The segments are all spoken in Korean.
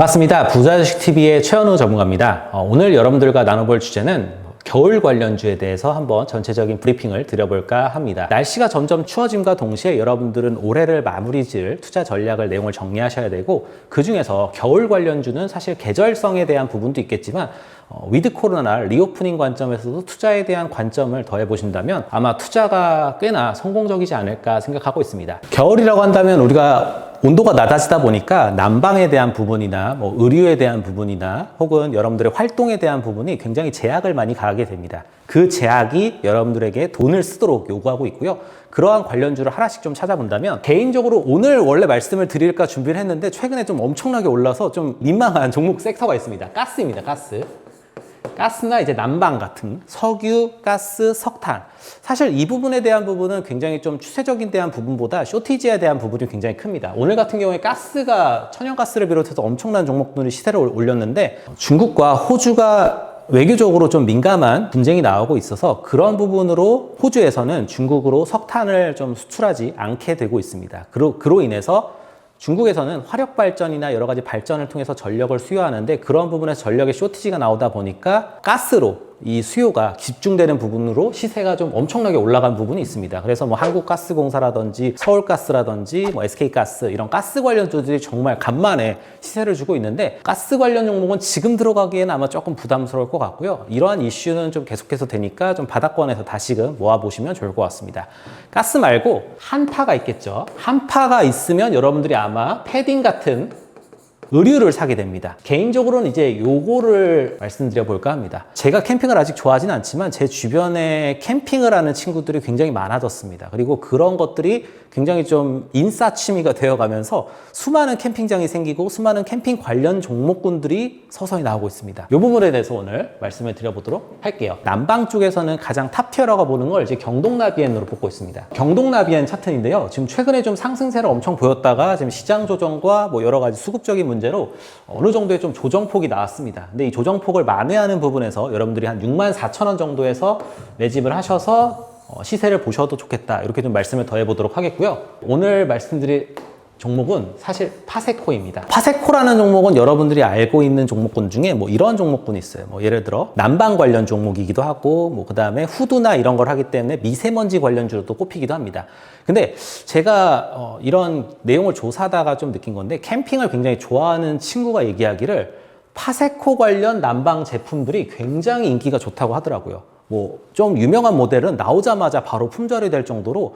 반갑습니다. 부자주식TV의 최현우 전문가입니다. 오늘 여러분들과 나눠볼 주제는 겨울 관련주에 대해서 한번 전체적인 브리핑을 드려볼까 합니다. 날씨가 점점 추워짐과 동시에 여러분들은 올해를 마무리 지을 투자 전략을 내용을 정리하셔야 되고, 그 중에서 겨울 관련주는 사실 계절성에 대한 부분도 있겠지만 위드 코로나 리오프닝 관점에서도 투자에 대한 관점을 더해 보신다면 아마 투자가 꽤나 성공적이지 않을까 생각하고 있습니다. 겨울이라고 한다면 우리가 온도가 낮아지다 보니까 난방에 대한 부분이나 의류에 대한 부분이나 혹은 여러분들의 활동에 대한 부분이 굉장히 제약을 많이 가하게 됩니다. 그 제약이 여러분들에게 돈을 쓰도록 요구하고 있고요. 그러한 관련주를 하나씩 좀 찾아본다면, 개인적으로 오늘 원래 말씀을 드릴까 준비를 했는데 최근에 좀 엄청나게 올라서 좀 민망한 종목 섹터가 있습니다. 가스입니다. 가스나 이제 난방 같은 석유, 가스, 석탄. 사실 이 부분에 대한 부분은 굉장히 좀 추세적인 대한 부분보다 쇼티지에 대한 부분이 굉장히 큽니다. 오늘 같은 경우에 가스가 천연가스를 비롯해서 엄청난 종목들이 시세를 올렸는데, 중국과 호주가 외교적으로 좀 민감한 분쟁이 나오고 있어서 그런 부분으로 호주에서는 중국으로 석탄을 좀 수출하지 않게 되고 있습니다. 그로 인해서 중국에서는 화력 발전이나 여러 가지 발전을 통해서 전력을 수요하는데, 그런 부분에서 전력의 쇼티지가 나오다 보니까 가스로 이 수요가 집중되는 부분으로 시세가 좀 엄청나게 올라간 부분이 있습니다. 그래서 한국가스공사라든지 서울가스라든지 SK가스, 이런 가스 관련주들이 정말 간만에 시세를 주고 있는데, 가스 관련 종목은 지금 들어가기에는 아마 조금 부담스러울 것 같고요. 이러한 이슈는 좀 계속해서 되니까 좀 바닥권에서 다시금 모아보시면 좋을 것 같습니다. 가스 말고 한파가 있겠죠. 한파가 있으면 여러분들이 아마 패딩 같은 의류를 사게 됩니다. 개인적으로는 이제 요거를 말씀드려 볼까 합니다. 제가 캠핑을 아직 좋아하진 않지만 제 주변에 캠핑을 하는 친구들이 굉장히 많아졌습니다. 그리고 그런 것들이 굉장히 좀 인싸 취미가 되어가면서 수많은 캠핑장이 생기고 수많은 캠핑 관련 종목군들이 서서히 나오고 있습니다. 이 부분에 대해서 오늘 말씀을 드려보도록 할게요. 난방 쪽에서는 가장 탑티어라고 보는 걸 이제 경동나비엔으로 뽑고 있습니다. 경동나비엔 차트인데요. 지금 최근에 좀 상승세를 엄청 보였다가 지금 시장 조정과 여러 가지 수급적인 문제로 어느 정도의 좀 조정폭이 나왔습니다. 근데 이 조정폭을 만회하는 부분에서 여러분들이 한 64,000원 정도에서 매집을 하셔서 시세를 보셔도 좋겠다, 이렇게 좀 말씀을 더해 보도록 하겠고요. 오늘 말씀드릴 종목은 사실 파세코입니다. 파세코라는 종목은 여러분들이 알고 있는 종목군 중에 이런 종목군이 있어요. 예를 들어 난방 관련 종목이기도 하고 그 다음에 후드나 이런 걸 하기 때문에 미세먼지 관련주로도 꼽히기도 합니다. 근데 제가 이런 내용을 조사하다가 좀 느낀 건데, 캠핑을 굉장히 좋아하는 친구가 얘기하기를 파세코 관련 난방 제품들이 굉장히 인기가 좋다고 하더라고요. 좀 유명한 모델은 나오자마자 바로 품절이 될 정도로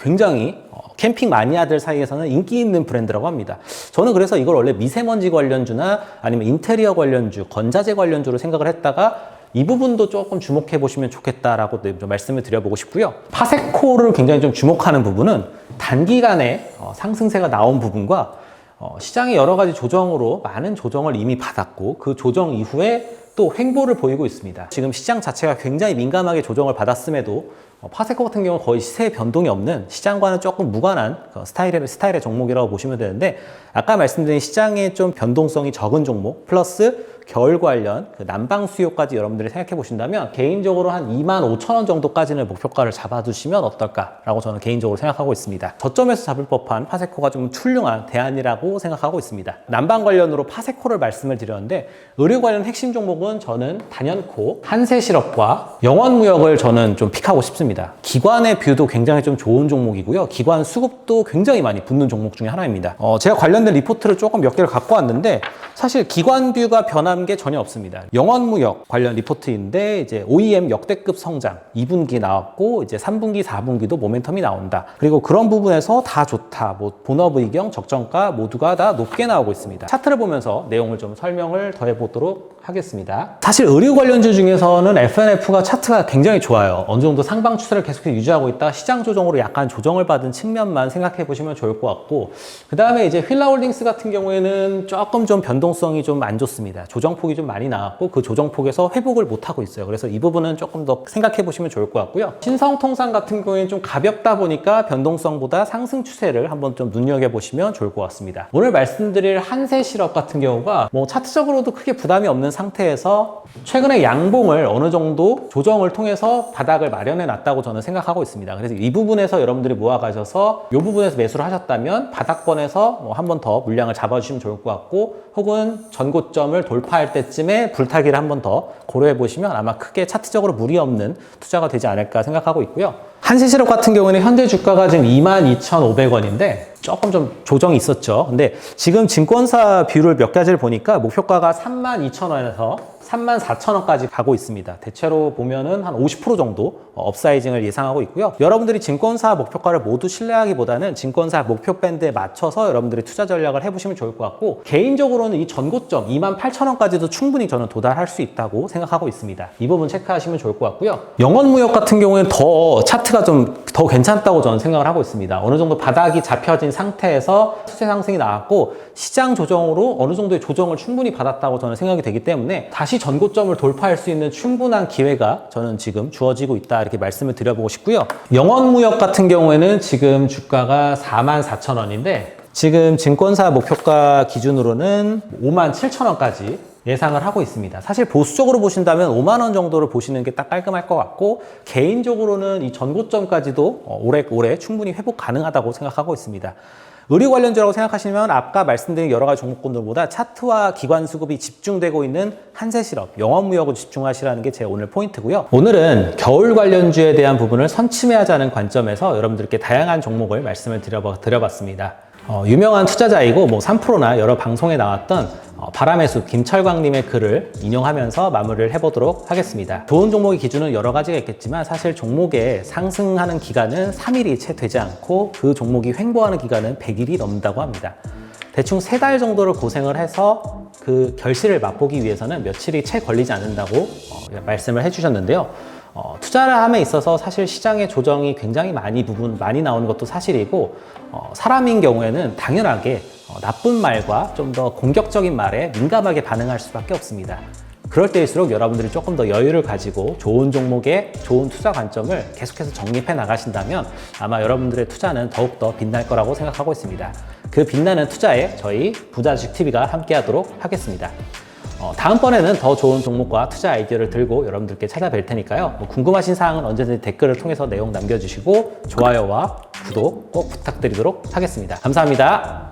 굉장히 캠핑 마니아들 사이에서는 인기 있는 브랜드라고 합니다. 저는 그래서 이걸 원래 미세먼지 관련주나 아니면 인테리어 관련주, 건자재 관련주로 생각을 했다가 이 부분도 조금 주목해 보시면 좋겠다라고 좀 말씀을 드려보고 싶고요. 파세코를 굉장히 좀 주목하는 부분은 단기간에 상승세가 나온 부분과 시장의 여러 가지 조정으로 많은 조정을 이미 받았고, 그 조정 이후에 또 횡보를 보이고 있습니다. 지금 시장 자체가 굉장히 민감하게 조정을 받았음에도 파세코 같은 경우는 거의 시세의 변동이 없는, 시장과는 조금 무관한 스타일의 종목이라고 보시면 되는데, 아까 말씀드린 시장의 좀 변동성이 적은 종목 플러스 겨울 관련 난방 수요까지 여러분들이 생각해 보신다면 개인적으로 한 25,000원 정도까지는 목표가를 잡아두시면 어떨까라고 저는 개인적으로 생각하고 있습니다. 저점에서 잡을 법한 파세코가 좀 훌륭한 대안이라고 생각하고 있습니다. 난방 관련으로 파세코를 말씀을 드렸는데, 의류 관련 핵심 종목은 저는 단연코 한세실업과 영원무역을 저는 좀 픽하고 싶습니다. 기관의 뷰도 굉장히 좀 좋은 종목이고요. 기관 수급도 굉장히 많이 붙는 종목 중에 하나입니다. 제가 관련된 리포트를 조금 몇 개를 갖고 왔는데, 사실 기관 뷰가 변한 게 전혀 없습니다. 영원무역 관련 리포트인데, 이제 OEM 역대급 성장 2분기 나왔고, 이제 3분기, 4분기도 모멘텀이 나온다. 그리고 그런 부분에서 다 좋다. 본업의경, 적정가 모두가 다 높게 나오고 있습니다. 차트를 보면서 내용을 좀 설명을 더해 보도록 하겠습니다. 사실 의류 관련주 중에서는 FNF가 차트가 굉장히 좋아요. 어느 정도 상방 추세를 계속해서 유지하고 있다 시장 조정으로 약간 조정을 받은 측면만 생각해 보시면 좋을 것 같고, 그 다음에 이제 휠라홀딩스 같은 경우에는 조금 좀 변동성이 좀 안 좋습니다. 조정폭이 좀 많이 나왔고 그 조정폭에서 회복을 못 하고 있어요. 그래서 이 부분은 조금 더 생각해 보시면 좋을 것 같고요. 신성통상 같은 경우에는 좀 가볍다 보니까 변동성보다 상승 추세를 한번 좀 눈여겨 보시면 좋을 것 같습니다. 오늘 말씀드릴 한세실업 같은 경우가 차트적으로도 크게 부담이 없는 상태에서 최근에 양봉을 어느 정도 조정을 통해서 바닥을 마련해 놨다고 저는 생각하고 있습니다. 그래서 이 부분에서 여러분들이 모아가셔서 이 부분에서 매수를 하셨다면 바닥권에서 한 번 더 물량을 잡아주시면 좋을 것 같고, 혹은 전고점을 돌파할 때쯤에 불타기를 한 번 더 고려해 보시면 아마 크게 차트적으로 무리 없는 투자가 되지 않을까 생각하고 있고요. 한세실업 같은 경우에는 현재 주가가 지금 22,500원인데 조금 좀 조정이 있었죠. 근데 지금 증권사 비율을 몇 가지를 보니까 목표가가 32,000원에서 34,000원까지 가고 있습니다. 대체로 보면은 한 50% 정도 업사이징을 예상하고 있고요. 여러분들이 증권사 목표가를 모두 신뢰하기보다는 증권사 목표 밴드에 맞춰서 여러분들이 투자 전략을 해보시면 좋을 것 같고, 개인적으로는 이 전고점 28,000원까지도 충분히 저는 도달할 수 있다고 생각하고 있습니다. 이 부분 체크하시면 좋을 것 같고요. 영원무역 같은 경우에는 더 차트가 좀 더 괜찮다고 저는 생각을 하고 있습니다. 어느 정도 바닥이 잡혀진 상태에서 추세 상승이 나왔고 시장 조정으로 어느 정도의 조정을 충분히 받았다고 저는 생각이 되기 때문에 다시 전고점을 돌파할 수 있는 충분한 기회가 저는 지금 주어지고 있다, 이렇게 말씀을 드려보고 싶고요. 영원무역 같은 경우에는 지금 주가가 44,000원인데 지금 증권사 목표가 기준으로는 57,000원까지 예상을 하고 있습니다. 사실 보수적으로 보신다면 5만 원 정도를 보시는 게 딱 깔끔할 것 같고, 개인적으로는 이 전고점까지도 올해 충분히 회복 가능하다고 생각하고 있습니다. 의류 관련주라고 생각하시면 아까 말씀드린 여러 가지 종목군들보다 차트와 기관 수급이 집중되고 있는 한세실업, 영원무역을 집중하시라는 게 제 오늘 포인트고요. 오늘은 겨울 관련주에 대한 부분을 선침해하자는 관점에서 여러분들께 다양한 종목을 말씀을 드려봤습니다. 유명한 투자자이고 3프로나 여러 방송에 나왔던 바람의 숲 김철광님의 글을 인용하면서 마무리를 해보도록 하겠습니다. 좋은 종목의 기준은 여러 가지가 있겠지만 사실 종목의 상승하는 기간은 3일이 채 되지 않고 그 종목이 횡보하는 기간은 100일이 넘는다고 합니다. 대충 3달 정도를 고생을 해서 그 결실을 맛보기 위해서는 며칠이 채 걸리지 않는다고 말씀을 해주셨는데요. 투자를 함에 있어서 사실 시장의 조정이 굉장히 많이 나오는 것도 사실이고, 사람인 경우에는 당연하게 나쁜 말과 좀 더 공격적인 말에 민감하게 반응할 수밖에 없습니다. 그럴 때일수록 여러분들이 조금 더 여유를 가지고 좋은 종목에 좋은 투자 관점을 계속해서 정립해 나가신다면 아마 여러분들의 투자는 더욱더 빛날 거라고 생각하고 있습니다. 그 빛나는 투자에 저희 부자주식TV가 함께 하도록 하겠습니다. 다음번에는 더 좋은 종목과 투자 아이디어를 들고 여러분들께 찾아뵐 테니까요. 궁금하신 사항은 언제든지 댓글을 통해서 내용 남겨주시고 좋아요와 구독 꼭 부탁드리도록 하겠습니다. 감사합니다.